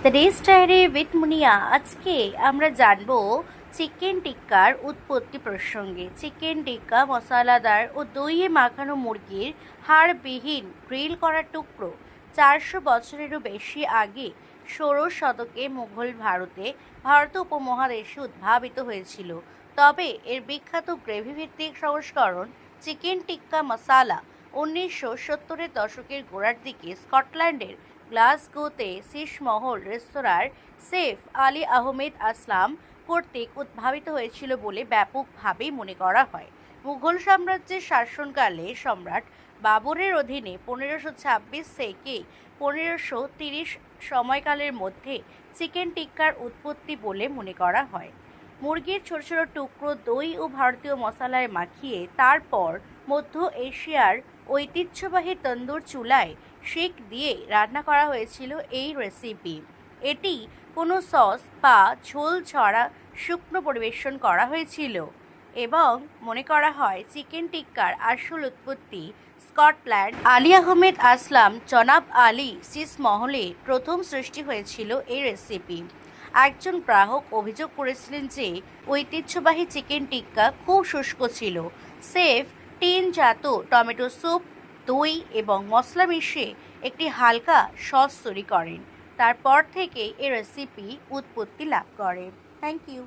The days diary with মুনিয়া। আজকে আমরা জানবো চিকেন টিক্কার উৎপত্তি প্রসঙ্গে। চিকেন টিক্কা মশলাদার ও দইয়ে মাখানো মুরগির হাড়বিহীন গ্রিল করা টুকরো 400 বছরেরও বেশি আগে ষোড়শ শতকে মুঘল ভারত উপমহাদেশে উদ্ভাবিত হয়েছিল। তবে এর বিখ্যাত গ্রেভি ভিত্তিক সংস্করণ চিকেন টিক্কা মশালা 1970-এর দশকের গোড়ার দিকে স্কটল্যান্ডের গ্লাসগোতে শীর্ষমহল রেস্তোরাঁর শেফ আলী আহমেদ আসলাম কর্তৃক উদ্ভাবিত হয়েছিল বলে ব্যাপকভাবে মনে করা হয়। মুঘল সাম্রাজ্যের শাসনকালে সম্রাট বাবরের অধীনে 1526 থেকে 1530 সময়কালের মধ্যে চিকেন টিক্কার উৎপত্তি বলে মনে করা হয়। মুরগির ছোট ছোট টুকরো দই ও ভারতীয় মশলায় মাখিয়ে তারপর মধ্য এশিয়ার ঐতিহ্যবাহী তন্দুর চুলায় শিক দিয়ে রান্না করা হয়েছিল এই রেসিপি। এটি কোনো সস বা ঝোল ছাড়া শুকনো পরিবেশন করা হয়েছিল এবং মনে করা হয় চিকেন টিক্কার আসল উৎপত্তি স্কটল্যান্ড। আলী আহমেদ আসলাম জনাব আলী শীষমহলে প্রথম সৃষ্টি হয়েছিল এই রেসিপি। একজন গ্রাহক অভিযোগ করেছিলেন যে ঐতিহ্যবাহী চিকেন টিক্কা খুব শুষ্ক ছিল। শেফ টিনজাত টমেটো স্যুপ, দই এবং মশলা মিশিয়ে একটি হালকা সস তৈরি করেন। তারপর থেকে এই রেসিপি উৎপত্তি লাভ করে। Thank you.